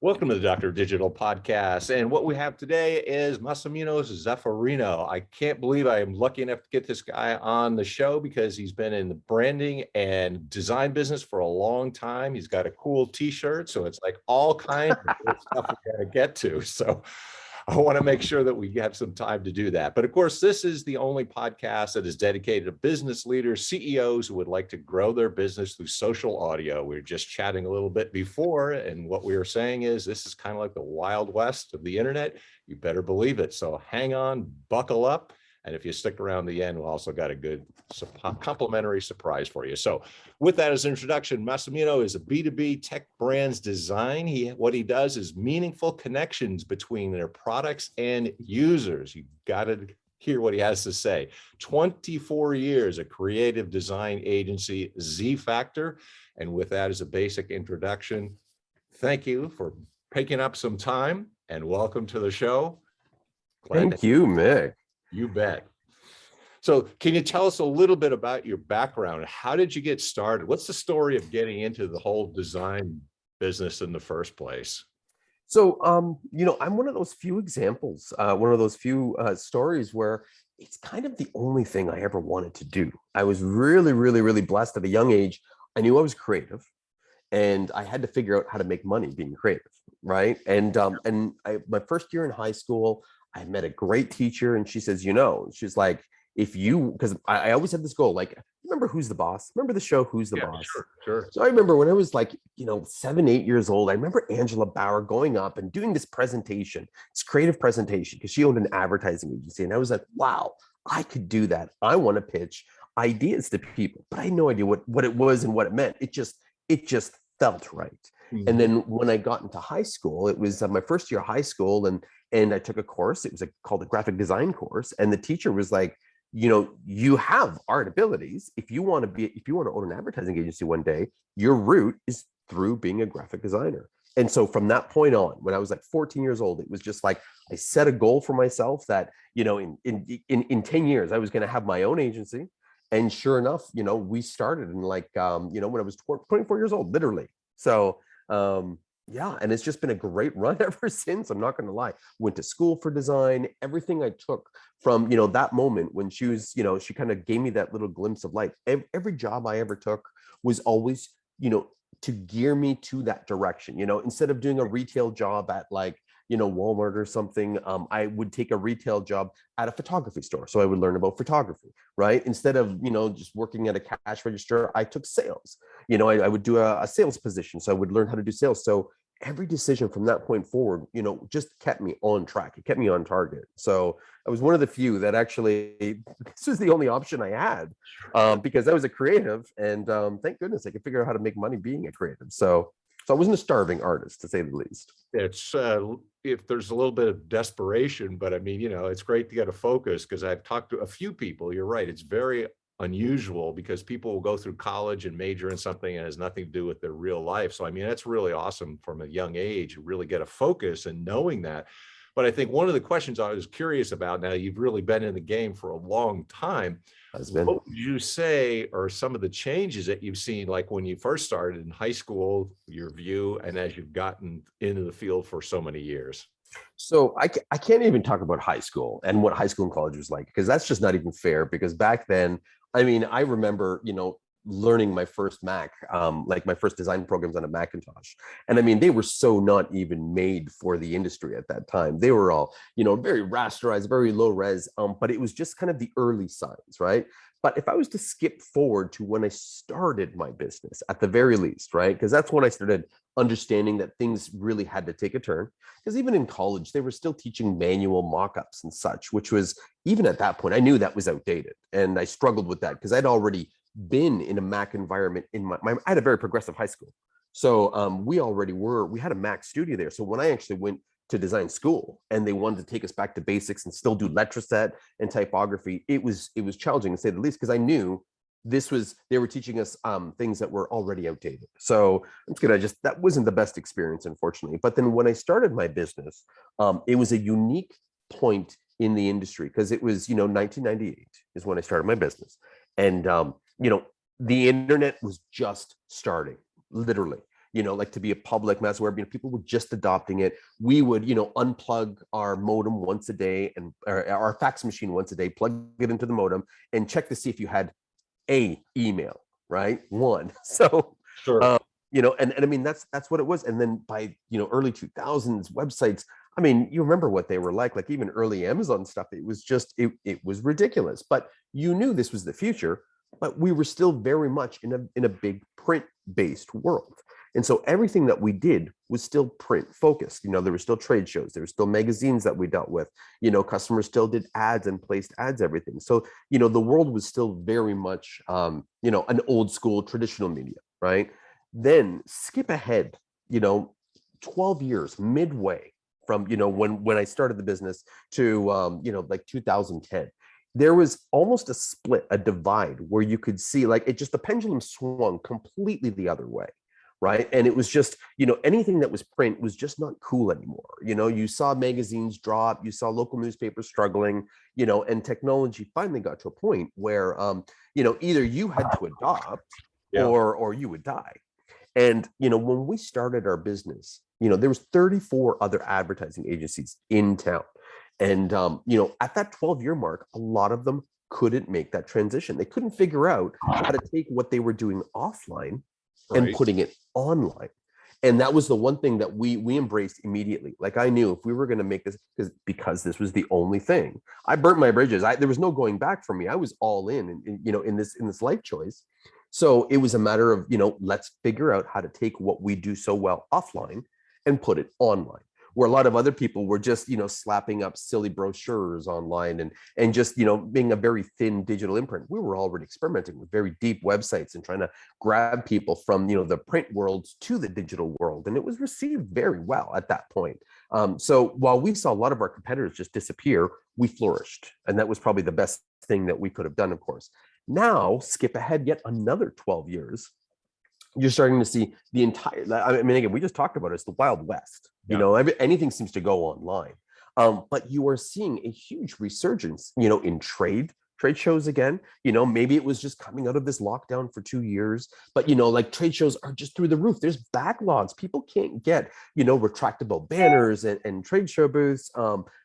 Welcome to the Dr. Digital Podcast. And what we have today is Massimos Zefferino. I can't believe I am lucky enough to get this guy on the show because he's been in the branding and design business for a long time. He's got a cool t-shirt. So it's like all kinds of cool stuff we got to get to. So I want to make sure that we have some time to do that. But of course, this is the only podcast that is dedicated to business leaders, CEOs who would like to grow their business through social audio. We were just chatting a little bit before, and what we were saying is this is kind of like the Wild West of the internet. You better believe it. So hang on, buckle up. And if you stick around the end, we've also got a good complimentary surprise for you. So with that as an introduction, Massimino is a B2B tech brands design. What he does is meaningful connections between their products and users. You got to hear what he has to say. 24 years, a creative design agency, zfactor. And with that as a basic introduction, thank you for picking up some time and welcome to the show. Thank you, Mick. You bet. So can you tell us a little bit about your background? How did you get started? What's the story of getting into the whole design business in the first place? So, I'm one of those few examples, one of those few stories where it's kind of the only thing I ever wanted to do. I was really, really, really blessed at a young age. I knew I was creative and I had to figure out how to make money being creative, right? And my first year in high school, I met a great teacher and she says, she's like, because I always had this goal, like, remember Who's the Boss? Remember the show Who's the Boss? Sure. So I remember when I was like, 7, 8 years old, I remember Angela Bauer going up and doing this presentation, this creative presentation, because she owned an advertising agency. And I was like, wow, I could do that. I want to pitch ideas to people, but I had no idea what it was and what it meant. It just felt right. Mm-hmm. And then when I got into high school, it was my first year of high school, and I took a course. It was called a graphic design course. And the teacher was like, you have art abilities. If you want to own an advertising agency one day, your route is through being a graphic designer. And so from that point on, when I was like 14 years old, it was just like, I set a goal for myself that, in 10 years, I was going to have my own agency. And sure enough, we started in when I was 24 years old, literally. So, yeah, and it's just been a great run ever since. I'm not going to lie. Went to school for design. Everything I took from, that moment when she was, she kind of gave me that little glimpse of light. Every job I ever took was always, to gear me to that direction. Instead of doing a retail job at Walmart or something, I would take a retail job at a photography store. So I would learn about photography, right? Instead of, just working at a cash register, I took sales. I would do a sales position. So I would learn how to do sales. So every decision from that point forward, just kept me on track. It kept me on target. So I was one of the few that actually, this was the only option I had, because I was a creative, and thank goodness I could figure out how to make money being a creative. So I wasn't a starving artist, to say the least. It's if there's a little bit of desperation, but I mean, it's great to get a focus, because I've talked to a few people. You're right. It's very unusual because people will go through college and major in something that has nothing to do with their real life. So, I mean, that's really awesome from a young age, really get a focus and knowing that. But I think one of the questions I was curious about, now you've really been in the game for a long time. What would you say are some of the changes that you've seen, like when you first started in high school, your view, and as you've gotten into the field for so many years? So I can't even talk about high school and what high school and college was like, because that's just not even fair. Because back then, I mean, I remember, learning my first Mac, like my first design programs on a Macintosh. And I mean, they were so not even made for the industry at that time. They were all, very rasterized, very low res, but it was just kind of the early signs, right? But if I was to skip forward to when I started my business, at the very least, right? Because that's when I started understanding that things really had to take a turn. Because even in college, they were still teaching manual mock-ups and such, which was, even at that point, I knew that was outdated. And I struggled with that because I'd already been in a Mac environment I had a very progressive high school. So we had a Mac studio there. So when I actually went to design school and they wanted to take us back to basics and still do letraset and typography, it was challenging, to say the least, because I knew they were teaching us things that were already outdated. So that wasn't the best experience, unfortunately. But then when I started my business, it was a unique point in the industry, because it was 1998 is when I started my business. And the internet was just starting, literally. like to be a public mass where people were just adopting it. We would, unplug our modem once a day and our fax machine once a day, plug it into the modem and check to see if you had a email, right? One. So, Sure. and I mean, that's what it was. And then by, early 2000s websites, I mean, you remember what they were like even early Amazon stuff. It was just, it was ridiculous, but you knew this was the future, but we were still very much in a big print based world. And so everything that we did was still print focused. There were still trade shows, there were still magazines that we dealt with, customers still did ads and placed ads, everything. So, the world was still very much, an old school traditional media, right? Then skip ahead, 12 years midway from, when I started the business to, like 2010, there was almost a split, a divide where you could see the pendulum swung completely the other way. Right. And it was just, anything that was print was just not cool anymore. You saw magazines drop, you saw local newspapers struggling, and technology finally got to a point where, either you had to adopt or you would die. And, when we started our business, there was 34 other advertising agencies in town. And, at that 12-year mark, a lot of them couldn't make that transition. They couldn't figure out how to take what they were doing offline and putting it online. And that was the one thing that we embraced immediately. Like, I knew if we were going to make this, because this was the only thing. I burnt my bridges. There was no going back for me. I was all in this life choice. So it was a matter of, let's figure out how to take what we do so well offline and put it online. Where a lot of other people were just, slapping up silly brochures online and just, being a very thin digital imprint. We were already experimenting with very deep websites and trying to grab people from, the print world to the digital world. And it was received very well at that point. So while we saw a lot of our competitors just disappear, we flourished. And that was probably the best thing that we could have done, of course. Now, skip ahead yet another 12 years. You're starting to see the entire, I mean, again, we just talked about it, it's the Wild West. Anything seems to go online. But you are seeing a huge resurgence, in trade shows again. Maybe it was just coming out of this lockdown for 2 years, but, trade shows are just through the roof. There's backlogs. People can't get, retractable banners and trade show booths,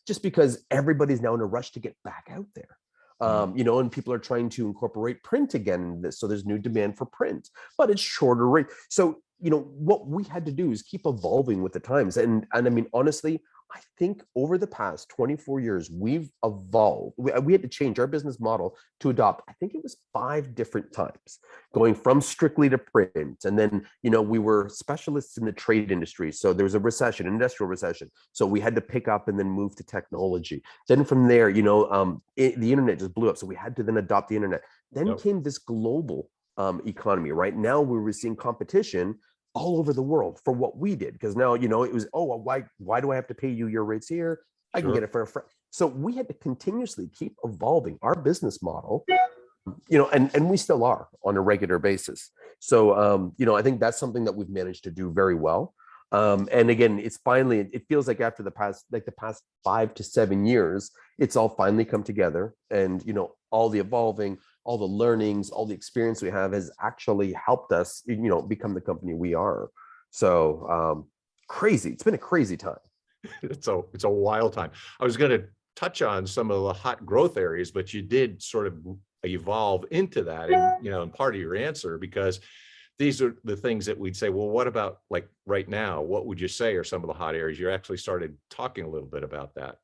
just because everybody's now in a rush to get back out there. And people are trying to incorporate print again. So there's new demand for print, but it's shorter rate. So, what we had to do is keep evolving with the times. And I mean, honestly, I think over the past 24 years, we've evolved. We had to change our business model to adopt, I think it was 5 different times, going from strictly to print. And then, we were specialists in the trade industry. So there was a recession, industrial recession. So we had to pick up and then move to technology. Then from there, the internet just blew up. So we had to then adopt the internet. Then came this global economy. Right now, we were seeing competition all over the world for what we did, because now it was, why do I have to pay you your rates here? I can get it for a friend. So we had to continuously keep evolving our business model, and we still are on a regular basis. So I think that's something that we've managed to do very well. And again, it feels like after the past 5 to 7 years, it's all finally come together. And all the evolving, all the learnings, all the experience we have has actually helped us, become the company we are. So crazy. It's been a crazy time. It's a wild time. I was going to touch on some of the hot growth areas, but you did sort of evolve into that in part of your answer, because these are the things that we'd say, well, what about like right now? What would you say are some of the hot areas? You actually started talking a little bit about that.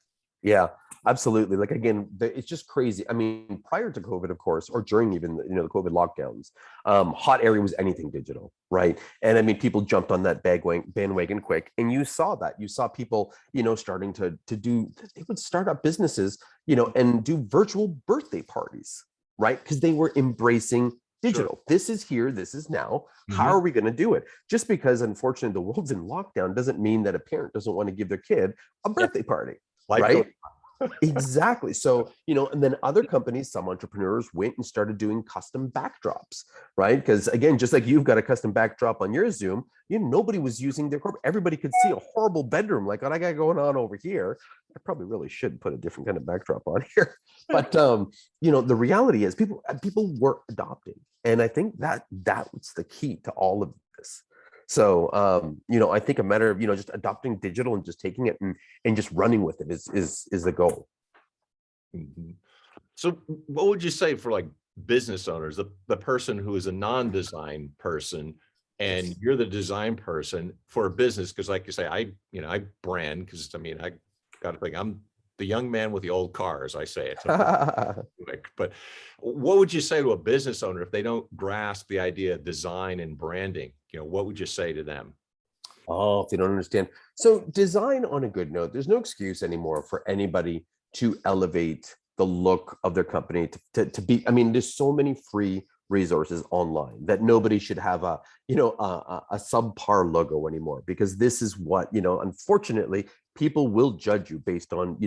Yeah, absolutely. Like, again, it's just crazy. I mean, prior to COVID, of course, or during even the COVID lockdowns, hot area was anything digital, right? And I mean, people jumped on that bandwagon quick, and you saw that. You saw people, starting to do. They would start up businesses, and do virtual birthday parties, right? Because they were embracing digital. Sure. This is here. This is now. How are we going to do it? Just because, unfortunately, the world's in lockdown doesn't mean that a parent doesn't want to give their kid a birthday party. Right? Exactly. So, and then other companies, some entrepreneurs went and started doing custom backdrops, right? Because again, just like you've got a custom backdrop on your Zoom, nobody was using their corporate. Everybody could see a horrible bedroom like what I got going on over here. I probably really should put a different kind of backdrop on here. But the reality is people were adopting. And I think that was the key to all of this. So, I think a matter of, just adopting digital and just taking it and just running with it is the goal. Mhm. So what would you say for like business owners, the person who is a non-design person and you're the design person for a business? Because like you say, I brand because I got to think I'm the young man with the old car, as I say it. Quick, but what would you say to a business owner if they don't grasp the idea of design and branding? What would you say to them? Oh, if they don't understand. So design on a good note, there's no excuse anymore for anybody to elevate the look of their company to be, there's so many free resources online that nobody should have a subpar logo anymore, because this is what, unfortunately, people will judge you based on,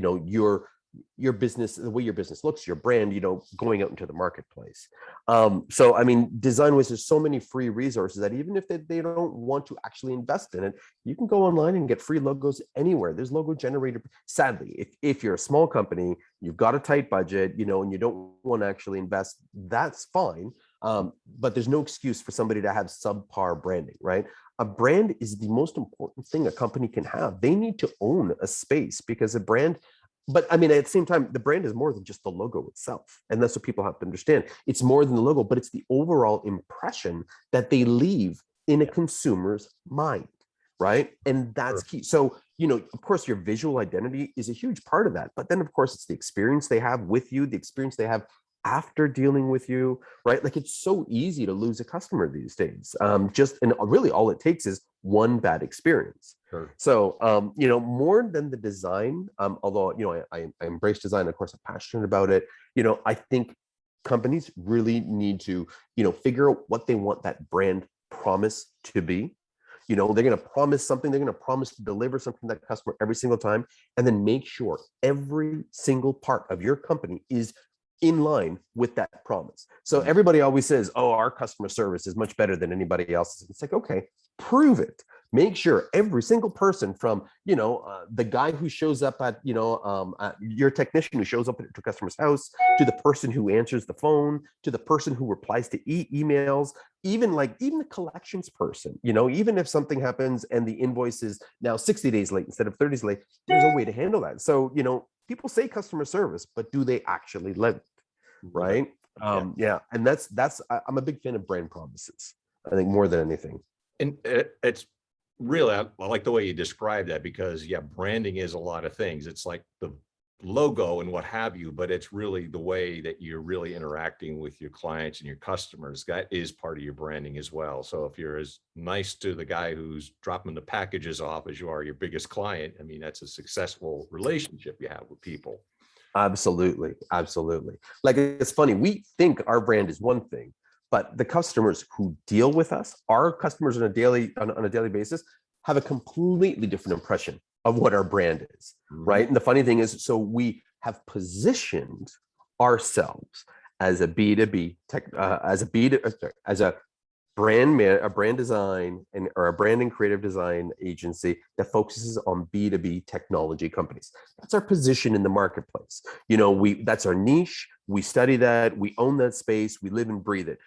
your business, the way your business looks, your brand, going out into the marketplace. So design wise, there's so many free resources that even if they don't want to actually invest in it, you can go online and get free logos anywhere. There's logo generator. Sadly, if you're a small company, you've got a tight budget, and you don't want to actually invest, that's fine. But there's no excuse for somebody to have subpar branding, right? A brand is the most important thing a company can have. They need to own a space, because a brand, but at the same time, the brand is more than just the logo itself. And that's what people have to understand. It's more than the logo, but it's the overall impression that they leave in a consumer's mind, right? And that's key. So, of course, your visual identity is a huge part of that. But then, of course, it's the experience they have with you, the experience they have after dealing with you, right? Like, it's so easy to lose a customer these days. And really all it takes is one bad experience. Sure. So, more than the design, although, I embrace design, of course, I'm passionate about it. I think companies really need to, figure out what they want that brand promise to be. They're going to promise something, they're going to promise to deliver something to that customer every single time, and then make sure every single part of your company is in line with that promise. So everybody always says, oh, our customer service is much better than anybody else's. It's like, okay, prove it. Make sure every single person, from the guy who shows up at your technician who shows up at your customer's house, to the person who answers the phone, to the person who replies to emails, even the collections person, even if something happens and the invoice is now 60 days late instead of 30 days late, there's a way to handle that. So people say customer service, but do they actually live it? Right? And I'm a big fan of brand promises, I think, more than anything. And it's really, I like the way you describe that, because branding is a lot of things. It's like the logo and what have you, but it's really the way that you're really interacting with your clients and your customers. That is part of your branding as well. So if you're as nice to the guy who's dropping the packages off as you are your biggest client, that's a successful relationship you have with people. Absolutely. Like, it's funny, we think our brand is one thing, but the customers who deal with us, our customers on a daily basis, have a completely different impression of what our brand is, right? And the funny thing is, so we have positioned ourselves as a B2B tech, as a brand design or a brand and creative design agency that focuses on B2B technology companies. That's our position in the marketplace. That's our niche. We study that. We own that space. We live and breathe it.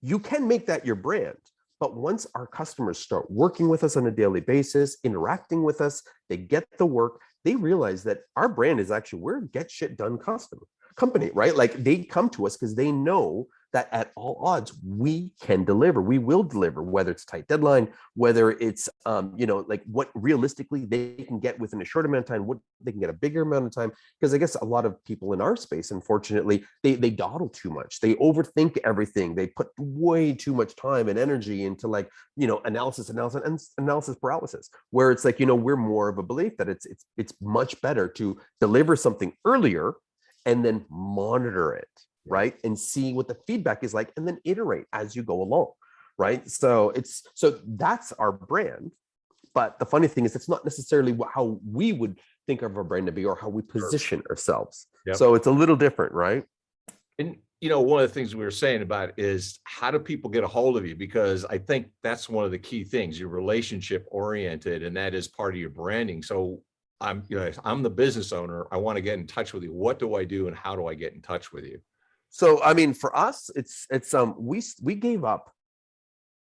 You can make that your brand. But once our customers start working with us on a daily basis, interacting with us, they get the work, they realize that our brand is actually, we're a get shit done company, right? Like, they come to us because they know that at all odds, we can deliver. We will deliver, whether it's tight deadline, whether it's, what realistically they can get within a short amount of time, what they can get a bigger amount of time. Because I guess a lot of people in our space, unfortunately, they dawdle too much. They overthink everything. They put way too much time and energy into analysis paralysis, where it's like, we're more of a belief that it's much better to deliver something earlier and then monitor it, right? And see what the feedback is like, and then iterate as you go along, right? So that's our brand. But the funny thing is, it's not necessarily how we would think of our brand to be, or how we position ourselves. Yep. So it's a little different, right? And one of the things we were saying about is, how do people get a hold of you? Because I think that's one of the key things. You're relationship oriented, and that is part of your branding. So I'm the business owner. I want to get in touch with you. What do I do, and how do I get in touch with you? So, for us, it's we gave up